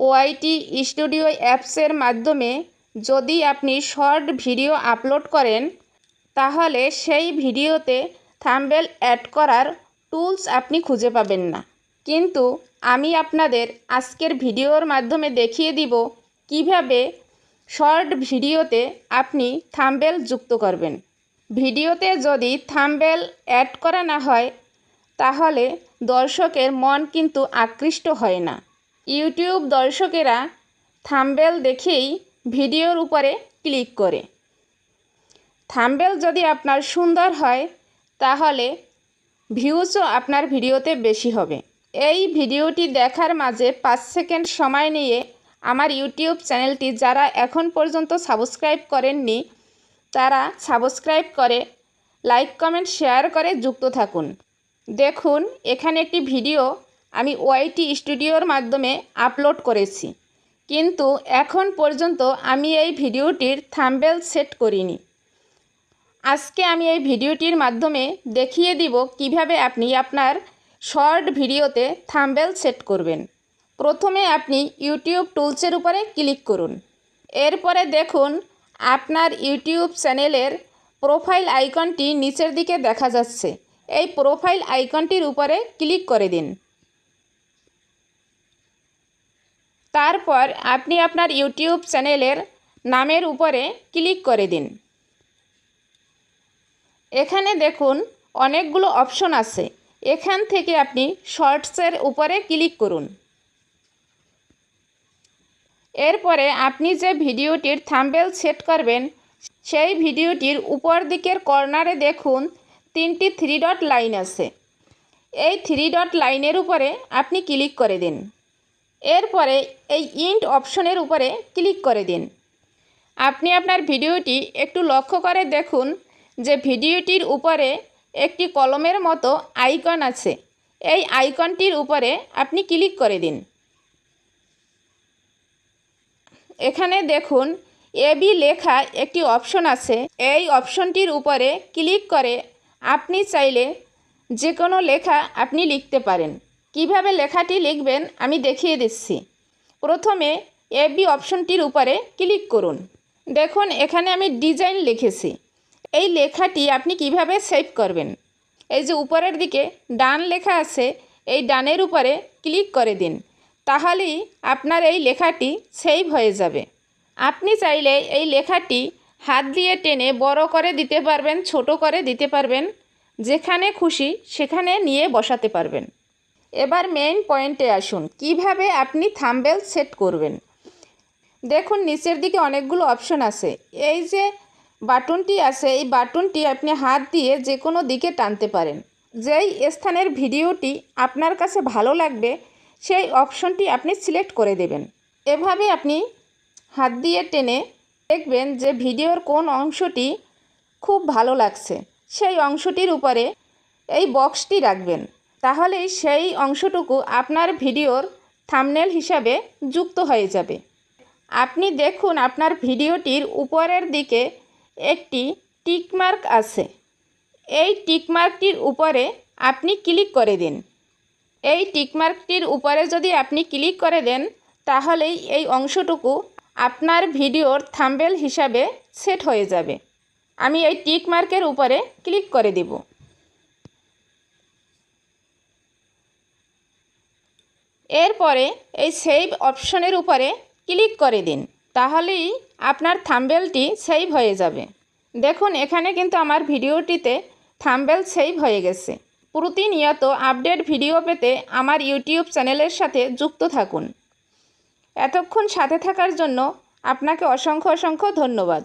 YT studio অ্যাপসের মাধ্যমে যদি আপনি শর্ট ভিডিও আপলোড করেন তাহলে সেই ভিডিওতে থাম্বনেল অ্যাড করার টুলস আপনি খুঁজে পাবেন না। কিন্তু আমি আপনাদের আজকের ভিডিওর মাধ্যমে দেখিয়ে দিব কিভাবে শর্ট ভিডিওতে আপনি থাম্বনেল যুক্ত করবেন। ভিডিওতে যদি থাম্বনেল অ্যাড করা না হয় তাহলে দর্শকের মন কিন্তু আকৃষ্ট হয় না। ইউটিউব দর্শকেরা থাম্বনেল দেখেই ভিডিওর উপরে ক্লিক করে। থাম্বনেল যদি আপনার সুন্দর হয় তাহলে ভিউজও আপনার ভিডিওতে বেশি হবে। এই ভিডিওটি দেখার মাঝে 5 সেকেন্ড সময় নিয়ে আমার ইউটিউব চ্যানেলটি যারা এখন পর্যন্ত সাবস্ক্রাইব করেননি তারা সাবস্ক্রাইব করে লাইক কমেন্ট শেয়ার করে যুক্ত থাকুন। দেখুন এখানে একটি ভিডিও আমি ওয়াইটি স্টুডিওর মাধ্যমে আপলোড করেছি, কিন্তু এখন পর্যন্ত আমি এই ভিডিওটির থাম্বনেল সেট করিনি। আজকে আমি এই ভিডিওটির মাধ্যমে দেখিয়ে দিব কিভাবে আপনি আপনার শর্ট ভিডিওতে থাম্বনেল সেট করবেন। প্রথমে আপনি ইউটিউব টুলসের উপরে ক্লিক করুন। এরপরে দেখুন আপনার ইউটিউব চ্যানেলের প্রোফাইল আইকনটি নিচের দিকে দেখা যাচ্ছে। এই প্রোফাইল আইকনটির উপরে ক্লিক করে দিন। তারপর আপনি আপনার ইউটিউব চ্যানেলের নামের উপরে ক্লিক করে দিন। এখানে দেখুন অনেকগুলো অপশন আছে, এখান থেকে আপনি শর্টসের উপরে ক্লিক করুন। এরপরে আপনি যে ভিডিওটির থাম্বনেল সেট করবেন সেই ভিডিওটির উপর দিকের কর্নারে দেখুন 3টি 3 ডট লাইন আছে। এই 3 ডট লাইনের উপরে আপনি ক্লিক করে দিন। এরপরে এই ইন্ট অপশনের উপরে ক্লিক করে দিন। আপনি আপনার ভিডিওটি একটু লক্ষ্য করে দেখুন যে ভিডিওটির উপরে একটি কলমের মতো আইকন আছে। এই আইকনটির উপরে আপনি ক্লিক করে দিন। এখানে দেখুন এবি লেখা একটি অপশন আছে। এই অপশনটির উপরে ক্লিক করে আপনি চাইলে যে কোনো লেখা আপনি লিখতে পারেন। কিভাবে লেখাটি লিখবেন আমি দেখিয়ে দিচ্ছি। প্রথমে এবি অপশনটির উপরে ক্লিক করুন। দেখুন এখানে আমি ডিজাইন লিখেছি। এই লেখাটি আপনি কিভাবে সেভ করবেন, এই যে উপরের দিকে ডান লেখা আছে এই ডানের উপরে ক্লিক করে দিন, তাহলেই আপনার এই লেখাটি সেভ হয়ে যাবে। আপনি চাইলে এই লেখাটি হাত দিয়ে টেনে বড় করে দিতে পারবেন, ছোট করে দিতে পারবেন, যেখানে খুশি সেখানে নিয়ে বসাতে পারবেন। এবার মেইন পয়েন্টে আসুন, কিভাবে আপনি থাম্বনেল সেট করবেন। দেখুন নিচের দিকে অনেকগুলো অপশন আছে। এই যে বাটনটি আছে এই বাটনটি আপনি হাত দিয়ে যে কোনো দিকে টানতে পারেন। যেই স্থানের ভিডিওটি আপনার কাছে ভালো লাগবে সেই অপশনটি আপনি সিলেক্ট করে দেবেন। এভাবে আপনি হাত দিয়ে টেনে দেখবেন যে ভিডিওর কোন অংশটি খুব ভালো লাগছে সেই অংশটির উপরে এই বক্সটি রাখবেন, তাহলেই সেই অংশটুকু আপনার ভিডিওর থাম্বনেল হিসাবে যুক্ত হয়ে যাবে। আপনি দেখুন আপনার ভিডিওটির উপরের দিকে একটি টিকমার্ক আছে। এই টিকমার্কটির উপরে আপনি ক্লিক করে দিন। এই টিকমার্কটির উপরে যদি আপনি ক্লিক করে দেন তাহলেই এই অংশটুকু আপনার ভিডিওর থাম্বনেল হিসাবে সেট হয়ে যাবে। আমি এই টিকমার্কের উপরে ক্লিক করে দেব। এরপরে এই সেভ অপশনের উপরে ক্লিক করে দিন, তাহলেই আপনার থাম্বনেলটি সেভ হয়ে যাবে। দেখুন এখানে কিন্তু আমার ভিডিওটিতে থাম্বনেল সেভ হয়ে গেছে। প্রতিনিয়ত আপডেট ভিডিও পেতে আমার ইউটিউব চ্যানেলের সাথে যুক্ত থাকুন। এতক্ষণ সাথে থাকার জন্য আপনাকে অসংখ্য ধন্যবাদ।